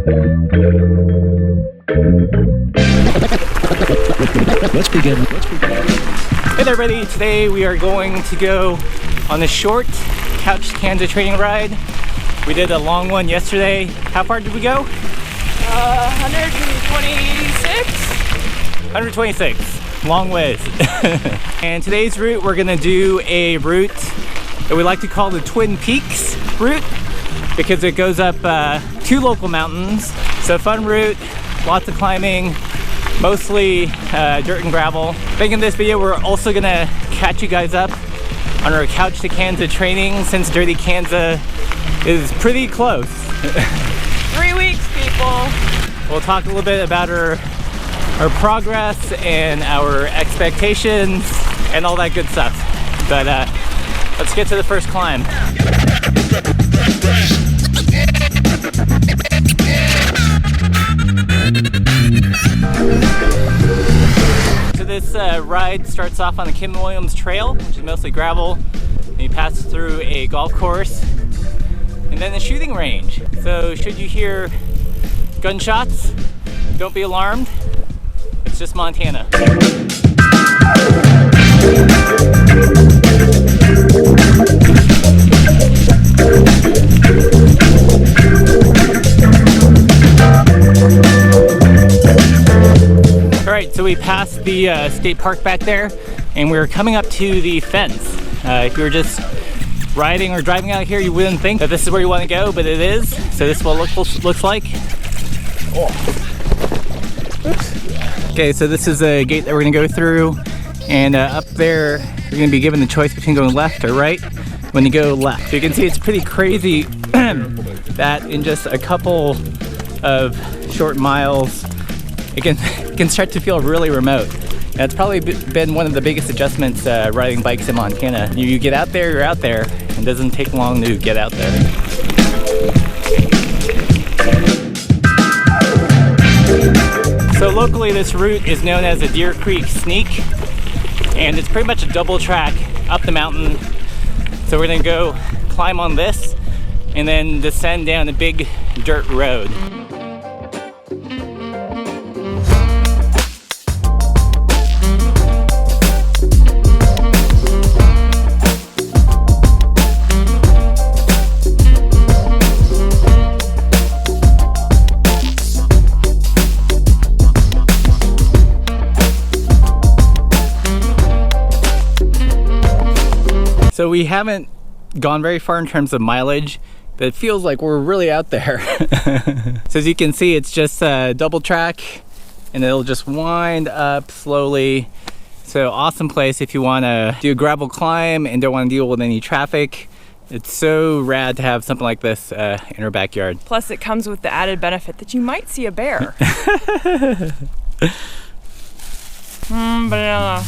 Let's begin. Hey there, everybody. Today we are going to go on a short couch Kanza training ride. We did a long one yesterday. How far did we go? 126. 126. Long ways. And today's route, we're gonna do a route that we like to call the Twin Peaks route because it goes up two local mountains. So fun route, lots of climbing, mostly dirt and gravel. I think in this video we're also gonna catch you guys up on our couch to Kanza training since Dirty Kanza is pretty close. 3 weeks, people. We'll talk a little bit about our progress and our expectations and all that good stuff. But let's get to the first climb. So this ride starts off on the Kim Williams Trail, which is mostly gravel, and you pass through a golf course and then a shooting range. So should you hear gunshots, don't be alarmed. It's just Montana. Alright, so we passed the state park back there and we're coming up to the fence. If you were just riding or driving out here, you wouldn't think that this is where you want to go, but it is. So this is what it looks like. Oh. Okay, so this is a gate that we're gonna go through, and up there you're gonna be given the choice between going left or right when you go left. So you can see it's pretty crazy that in just a couple of short miles it can start to feel really remote. And it's probably been one of the biggest adjustments riding bikes in Montana. You get out there, you're out there. It doesn't take long to get out there. So locally this route is known as the Deer Creek Sneak, and it's pretty much a double track up the mountain. So we're gonna go climb on this and then descend down a big dirt road. So we haven't gone very far in terms of mileage, but it feels like we're really out there. So as you can see, it's just a double track and it'll just wind up slowly. So awesome place if you want to do a gravel climb and don't want to deal with any traffic. It's so rad to have something like this in our backyard. Plus it comes with the added benefit that you might see a bear. Banana.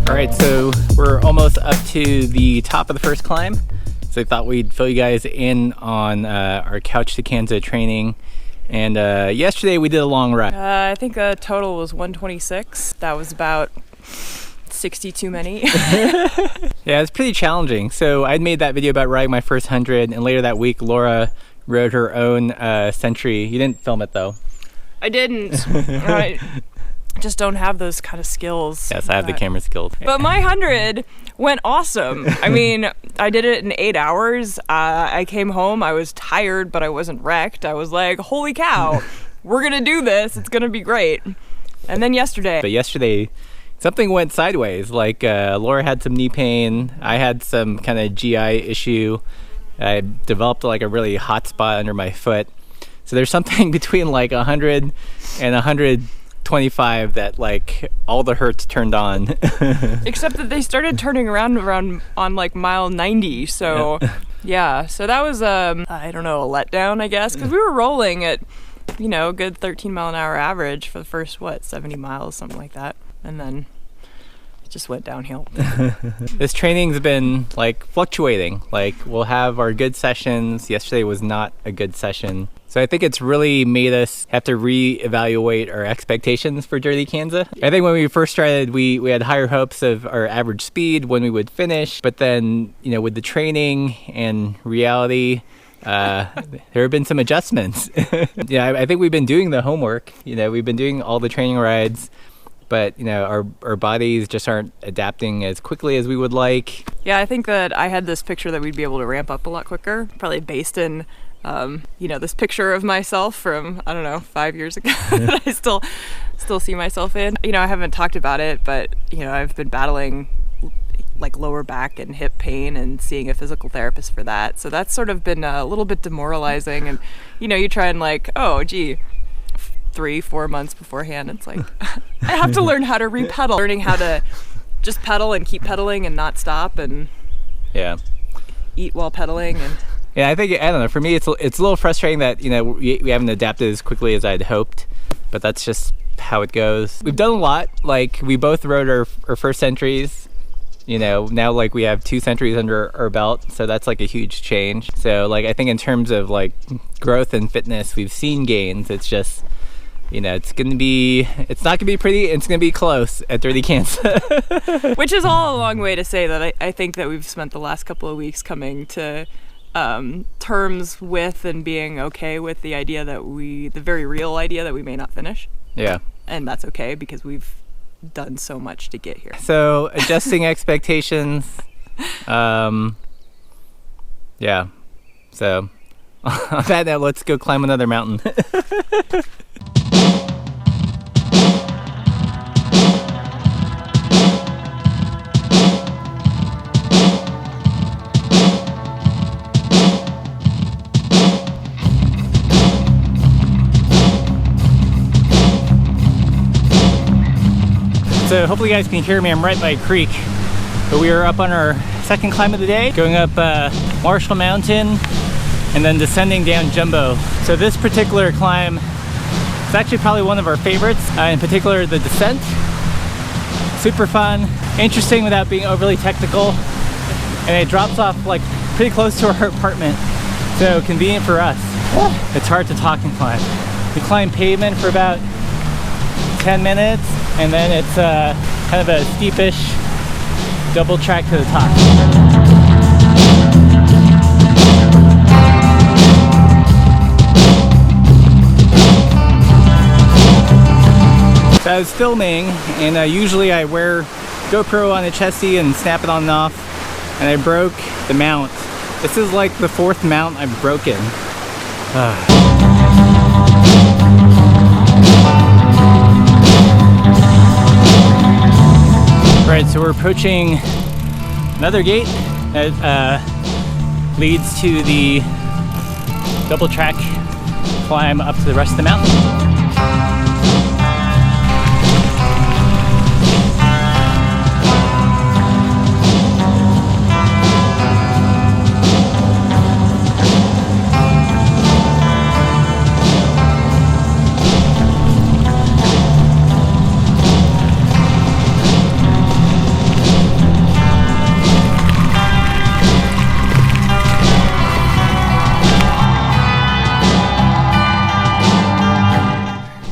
Alright, so we're almost up to the top of the first climb. So I thought we'd fill you guys in on our couch to Kanza training. And yesterday we did a long ride. I think the total was 126. That was about 60 too many. Yeah, it's pretty challenging. So I'd made that video about riding my first 100, and later that week Laura rode her own Century. You didn't film it though. I didn't. I just don't have those kind of skills. Yes, I have the camera skills. But my 100 went awesome. I mean, I did it in 8 hours. I came home, I was tired, but I wasn't wrecked. I was like, holy cow, we're gonna do this. It's gonna be great. And then yesterday. But yesterday, something went sideways. Like Laura had some knee pain. I had some kind of GI issue. I developed like a really hot spot under my foot. So there's something between like 100 and 125 that like all the hurts turned on. Except that they started turning around on like mile 90. So yeah, so that was I don't know, a letdown, I guess, because we were rolling at, you know, a good 13 mile an hour average for the first 70 miles, something like that. And then just went downhill. This training's been like fluctuating. Like we'll have our good sessions. Yesterday was not a good session. So I think it's really made us have to reevaluate our expectations for Dirty Kanza. I think when we first started, we had higher hopes of our average speed when we would finish, but then, you know, with the training and reality, there have been some adjustments. Yeah, I think we've been doing the homework. You know, we've been doing all the training rides, but you know, our bodies just aren't adapting as quickly as we would like. Yeah, I think that I had this picture that we'd be able to ramp up a lot quicker, probably based in you know, this picture of myself from, I don't know, 5 years ago that I still see myself in. You know, I haven't talked about it, but, you know, I've been battling like lower back and hip pain and seeing a physical therapist for that. So that's sort of been a little bit demoralizing. And, you know, you try and like, oh, gee, 3-4 months beforehand, it's like, I have to learn how to re-pedal. Learning how to just pedal and keep pedaling and not stop and yeah, eat while pedaling. And yeah, I think, I don't know, for me it's a little frustrating that, you know, we haven't adapted as quickly as I'd hoped, but that's just how it goes. We've done a lot. Like we both rode our first centuries, you know, now like we have 2 centuries under our belt, so that's like a huge change. So like I think in terms of like growth and fitness, we've seen gains. It's just, you know, it's not gonna be pretty, it's gonna be close at Dirty Kanza. Which is all a long way to say that I think that we've spent the last couple of weeks coming to terms with and being okay with the idea that the very real idea that we may not finish. Yeah. And that's okay because we've done so much to get here. So adjusting expectations. Yeah. So on that note, let's go climb another mountain. So hopefully you guys can hear me. I'm right by a creek, but we are up on our second climb of the day, going up Marshall Mountain and then descending down Jumbo. So this particular climb is actually probably one of our favorites, in particular the descent. Super fun, interesting without being overly technical, and it drops off like pretty close to our apartment, so convenient for us. It's hard to talk and climb. We climb pavement for about 10 minutes, and then it's kind of a steepish double track to the top. So I was filming, and usually I wear GoPro on a chesty and snap it on and off, and I broke the mount. This is like the 4th mount I've broken. Right, so we're approaching another gate that leads to the double track climb up to the rest of the mountain.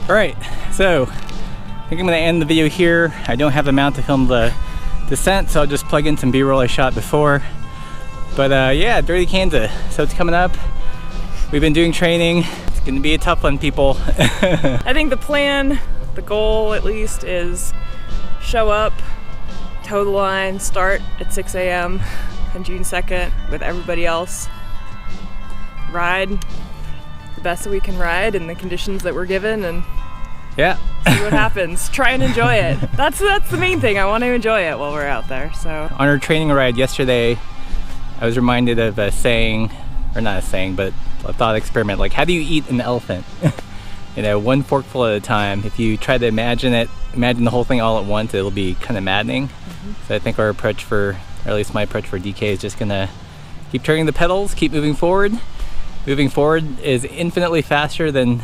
Alright, so I think I'm going to end the video here. I don't have the mount to film the descent, so I'll just plug in some B-roll I shot before. But yeah, Dirty Kanza. So it's coming up. We've been doing training. It's going to be a tough one, people. I think the plan, the goal at least, is show up, toe the line, start at 6 a.m. on June 2nd with everybody else. Ride the best that we can ride in the conditions that we're given, and yeah, see what happens. Try and enjoy it. That's the main thing. I want to enjoy it while we're out there. So on our training ride yesterday, I was reminded of a saying, or not a saying, but a thought experiment. Like, how do you eat an elephant? You know, one forkful at a time. If you try to imagine the whole thing all at once, it'll be kind of maddening. So I think our approach or at least my approach for DK is just gonna keep turning the pedals, keep moving forward. Moving forward is infinitely faster than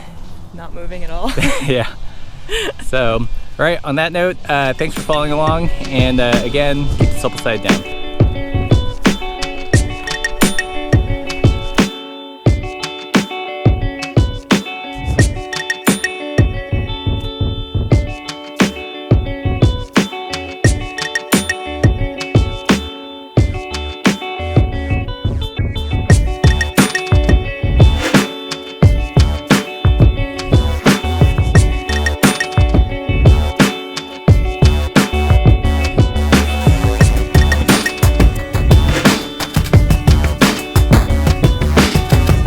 not moving at all. yeah. So All right, on that note, thanks for following along, and again, keep the soap side down.